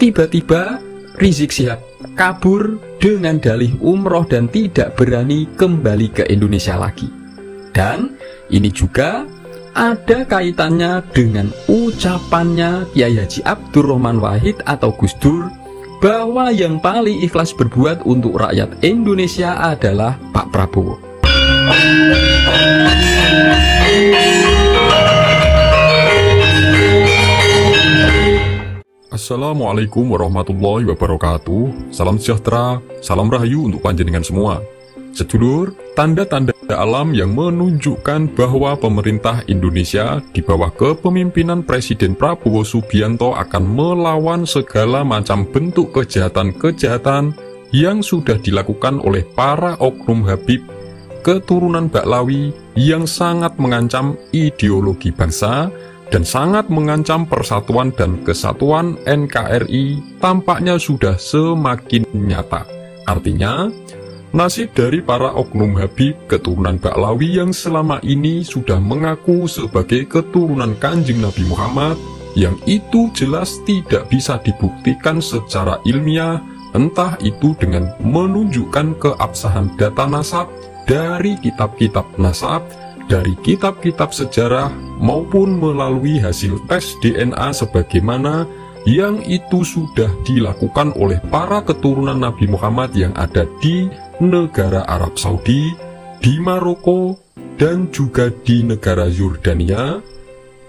tiba-tiba Rizik Syihab kabur dengan dalih umroh dan tidak berani kembali ke Indonesia lagi. Dan ini juga ada kaitannya dengan ucapannya Kiai Haji Abdurrahman Wahid atau Gus Dur bahwa yang paling ikhlas berbuat untuk rakyat Indonesia adalah Pak Prabowo. Assalamualaikum warahmatullahi wabarakatuh. Salam sejahtera, salam rahayu untuk panjenengan semua. Sedulur, tanda-tanda alam yang menunjukkan bahwa pemerintah Indonesia di bawah kepemimpinan Presiden Prabowo Subianto akan melawan segala macam bentuk kejahatan-kejahatan yang sudah dilakukan oleh para oknum Habib keturunan Baklawi yang sangat mengancam ideologi bangsa dan sangat mengancam persatuan dan kesatuan NKRI tampaknya sudah semakin nyata. Artinya, nasib dari para oknum Habib keturunan Baklawi yang selama ini sudah mengaku sebagai keturunan Kanjeng Nabi Muhammad yang itu jelas tidak bisa dibuktikan secara ilmiah, entah itu dengan menunjukkan keabsahan data nasab dari kitab-kitab nasab, dari kitab-kitab sejarah, maupun melalui hasil tes DNA sebagaimana yang itu sudah dilakukan oleh para keturunan Nabi Muhammad yang ada di negara Arab Saudi, di Maroko, dan juga di negara Yordania.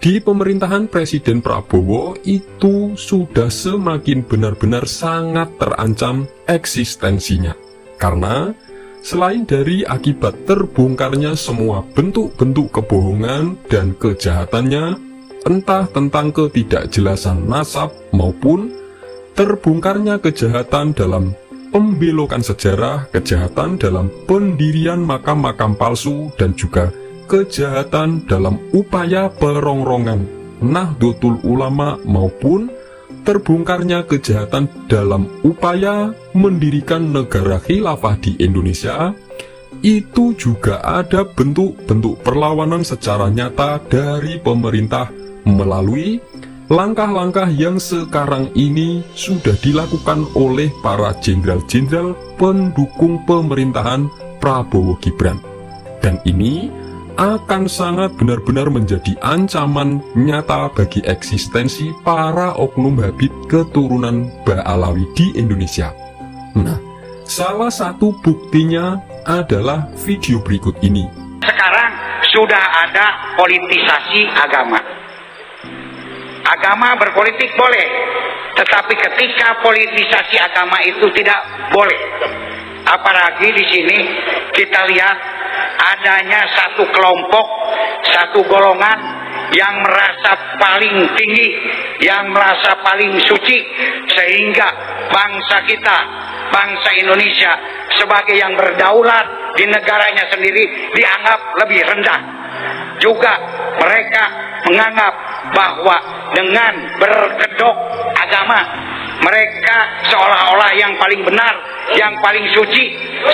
Di pemerintahan Presiden Prabowo itu sudah semakin benar-benar sangat terancam eksistensinya. Karena selain dari akibat terbongkarnya semua bentuk-bentuk kebohongan dan kejahatannya, entah tentang ketidakjelasan nasab maupun terbongkarnya kejahatan dalam pembelokan sejarah, kejahatan dalam pendirian makam-makam palsu, dan juga kejahatan dalam upaya perongrongan Nahdlatul Ulama maupun terbongkarnya kejahatan dalam upaya mendirikan negara khilafah di Indonesia. Itu juga ada bentuk-bentuk perlawanan secara nyata dari pemerintah melalui langkah-langkah yang sekarang ini sudah dilakukan oleh para jenderal-jenderal pendukung pemerintahan Prabowo Gibran. Dan ini akan sangat benar-benar menjadi ancaman nyata bagi eksistensi para oknum Habib keturunan Baalawi di Indonesia. Nah, salah satu buktinya adalah video berikut ini. Sekarang sudah ada politisasi agama. Agama berpolitik boleh, tetapi ketika politisasi agama itu tidak boleh. Apalagi di sini kita lihat adanya satu kelompok, satu golongan yang merasa paling tinggi, yang merasa paling suci, sehingga bangsa kita, bangsa Indonesia sebagai yang berdaulat di negaranya sendiri dianggap lebih rendah. Juga mereka menganggap bahwa dengan berkedok agama mereka seolah-olah yang paling benar, yang paling suci,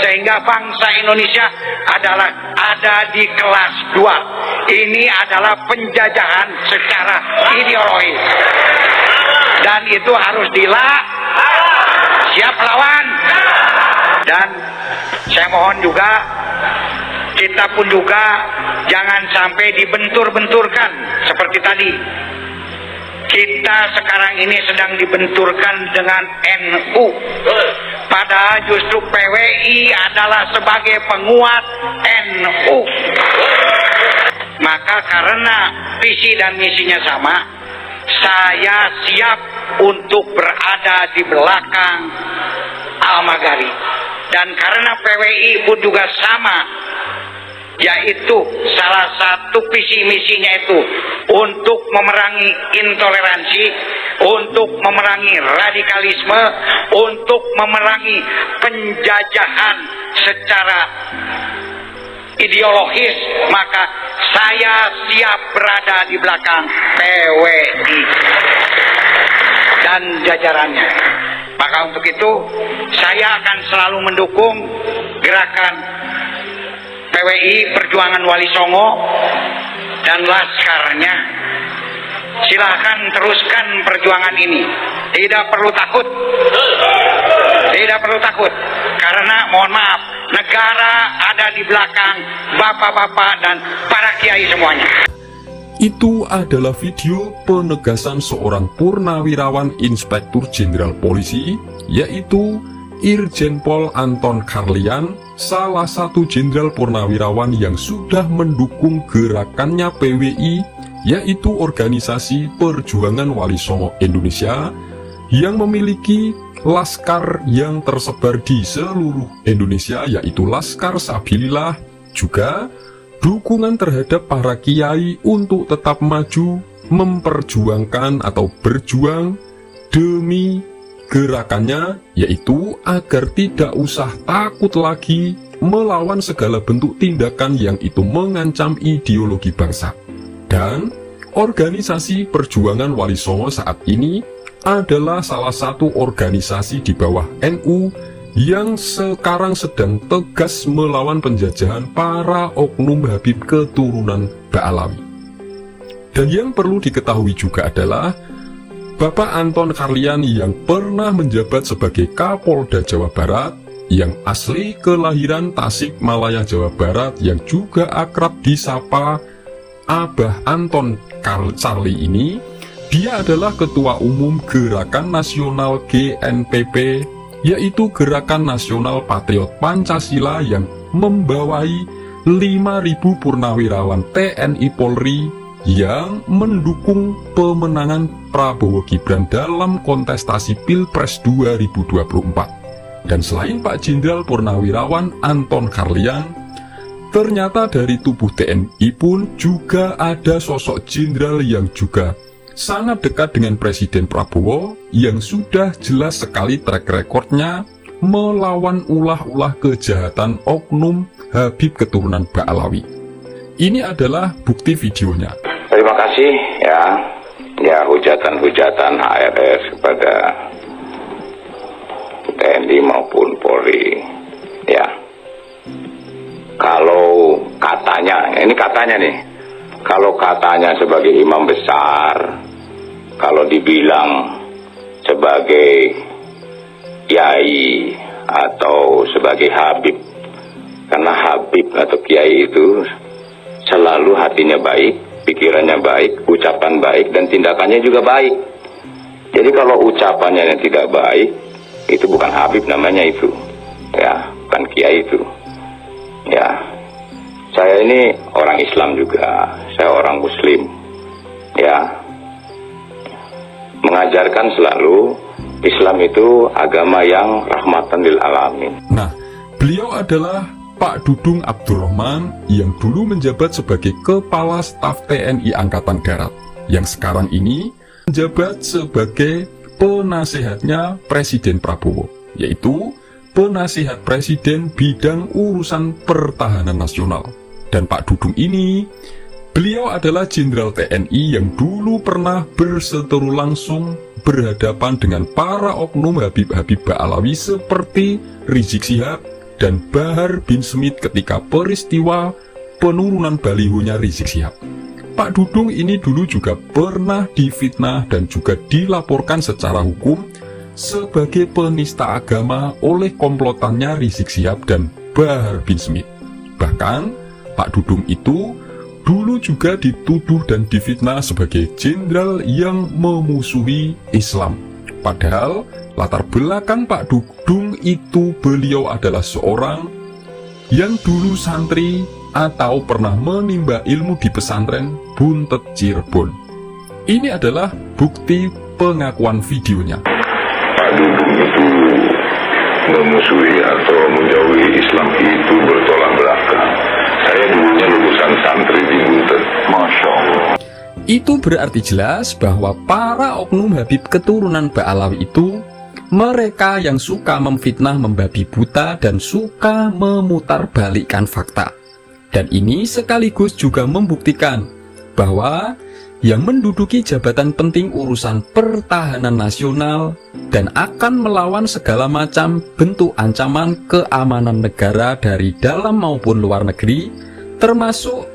sehingga bangsa Indonesia adalah ada di kelas 2. Ini adalah penjajahan secara ideologis, dan itu harus siap lawan. Dan saya mohon juga, kita pun juga jangan sampai dibentur-benturkan seperti tadi. Kita sekarang ini sedang dibenturkan dengan NU, padahal justru PWI adalah sebagai penguat NU. Maka karena visi dan misinya sama, saya siap untuk berada di belakang Al-Maghari. Dan karena PWI pun juga sama, yaitu salah satu visi misinya itu untuk memerangi intoleransi, untuk memerangi radikalisme, untuk memerangi penjajahan secara ideologis, maka saya siap berada di belakang PWI dan jajarannya. Maka untuk itu saya akan selalu mendukung gerakan PWI Perjuangan Wali Songo dan laskarnya. Silahkan teruskan perjuangan ini. Tidak perlu takut. Tidak perlu takut. Karena mohon maaf, negara ada di belakang bapak-bapak dan para kiai semuanya. Itu adalah video penegasan seorang purnawirawan Inspektur Jenderal Polisi, yaitu Irjen Pol Anton Carlyan, salah satu jenderal purnawirawan yang sudah mendukung gerakannya PWI, yaitu Organisasi Perjuangan Wali Songo Indonesia, yang memiliki laskar yang tersebar di seluruh Indonesia, yaitu Laskar Sabilillah, juga dukungan terhadap para kiai untuk tetap maju memperjuangkan atau berjuang demi gerakannya, yaitu agar tidak usah takut lagi melawan segala bentuk tindakan yang itu mengancam ideologi bangsa. Dan Organisasi Perjuangan Wali Songo saat ini adalah salah satu organisasi di bawah NU yang sekarang sedang tegas melawan penjajahan para oknum Habib keturunan Ba'alawi. Dan yang perlu diketahui juga adalah Bapak Anton Carlyan yang pernah menjabat sebagai Kapolda Jawa Barat, yang asli kelahiran Tasikmalaya, Jawa Barat, yang juga akrab disapa Abah Anton Carly ini, dia adalah Ketua Umum Gerakan Nasional GNPP, yaitu Gerakan Nasional Patriot Pancasila, yang membawahi 5.000 purnawirawan TNI Polri yang mendukung pemenangan Prabowo Gibran dalam kontestasi Pilpres 2024. Dan selain Pak Jenderal Purnawirawan Anton Carlyan, ternyata dari tubuh TNI pun juga ada sosok jenderal yang juga sangat dekat dengan Presiden Prabowo, yang sudah jelas sekali track recordnya melawan ulah-ulah kejahatan oknum Habib keturunan Ba'alawi. Ini adalah bukti videonya. Terima kasih ya hujatan-hujatan HRS kepada TNI maupun Polri. Ya, kalau katanya, ini katanya nih, kalau katanya sebagai imam besar, kalau dibilang sebagai kiai atau sebagai Habib, karena Habib atau kiai itu selalu hatinya baik, pikirannya baik, ucapan baik, dan tindakannya juga baik. Jadi kalau ucapannya yang tidak baik, itu bukan Habib namanya itu, ya, bukan kiai itu. Ya, saya ini orang Islam juga, saya orang Muslim, ya, mengajarkan selalu Islam itu agama yang rahmatan lil alamin. Nah, beliau adalah Pak Dudung Abdurrahman yang dulu menjabat sebagai Kepala Staf TNI Angkatan Darat, yang sekarang ini menjabat sebagai penasehatnya Presiden Prabowo, yaitu penasihat Presiden bidang urusan pertahanan nasional. Dan Pak Dudung ini, beliau adalah Jenderal TNI yang dulu pernah berseteru langsung berhadapan dengan para oknum Habib-Habib Ba'alawi seperti Rizik Syihab dan Bahar bin Smith ketika peristiwa penurunan balihonya Rizik Syihab. Pak Dudung ini dulu juga pernah difitnah dan juga dilaporkan secara hukum sebagai penista agama oleh komplotannya Rizik Syihab dan Bahar bin Smith. Bahkan Pak Dudung itu dulu juga dituduh dan difitnah sebagai jenderal yang memusuhi Islam. Padahal latar belakang Pak Dudung itu, beliau adalah seorang yang dulu santri atau pernah menimba ilmu di pesantren Buntet Cirebon. Ini adalah bukti pengakuan videonya. Pak Dudung itu memusuhi atau menjauhi Islam itu bertolak belakang. Saya dulunya lulusan santri di Buntet. Masya Allah. Itu berarti jelas bahwa para oknum Habib keturunan Ba'alawi itu mereka yang suka memfitnah, membabi buta, dan suka memutarbalikkan fakta. Dan ini sekaligus juga membuktikan bahwa yang menduduki jabatan penting urusan pertahanan nasional dan akan melawan segala macam bentuk ancaman keamanan negara dari dalam maupun luar negeri, termasuk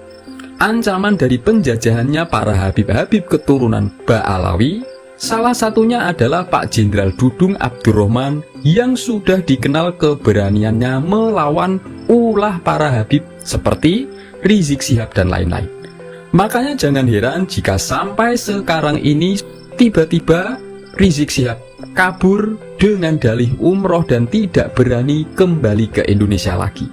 ancaman dari penjajahannya para Habib-Habib keturunan Ba'alawi, Salah satunya adalah Pak Jenderal Dudung Abdurrahman yang sudah dikenal keberaniannya melawan ulah para Habib seperti Rizik Syihab dan lain-lain. Makanya jangan heran jika sampai sekarang ini tiba-tiba Rizik Syihab kabur dengan dalih umroh dan tidak berani kembali ke Indonesia lagi.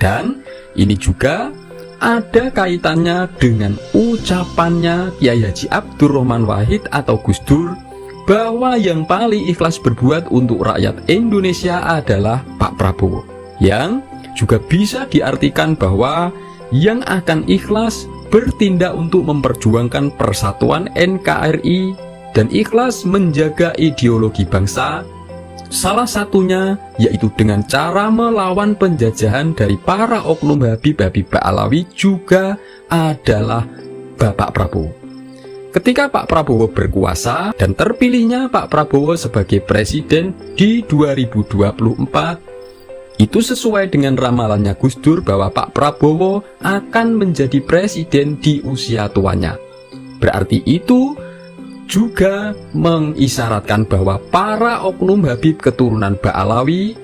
Dan ini juga ada kaitannya dengan ucapannya Kiai Haji Abdurrahman Wahid atau Gus Dur bahwa yang paling ikhlas berbuat untuk rakyat Indonesia adalah Pak Prabowo, yang juga bisa diartikan bahwa yang akan ikhlas bertindak untuk memperjuangkan persatuan NKRI dan ikhlas menjaga ideologi bangsa. Salah satunya yaitu dengan cara melawan penjajahan dari para oknum Habib-Habib Ba'alawi juga adalah Bapak Prabowo. Ketika Pak Prabowo berkuasa dan terpilihnya Pak Prabowo sebagai presiden di 2024, itu sesuai dengan ramalannya Gus Dur bahwa Pak Prabowo akan menjadi presiden di usia tuanya. Berarti itu juga mengisyaratkan bahwa para oknum Habib keturunan Ba'alawi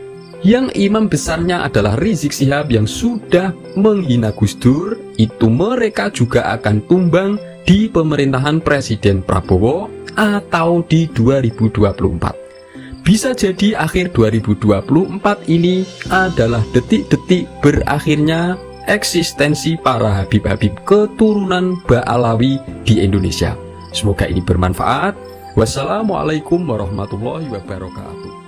yang imam besarnya adalah Rizik Syihab yang sudah menghina Gus Dur, itu mereka juga akan tumbang di pemerintahan Presiden Prabowo atau di 2024. Bisa jadi akhir 2024 ini adalah detik-detik berakhirnya eksistensi para Habib-Habib keturunan Ba'alawi di Indonesia. Semoga ini bermanfaat. Wassalamualaikum warahmatullahi wabarakatuh.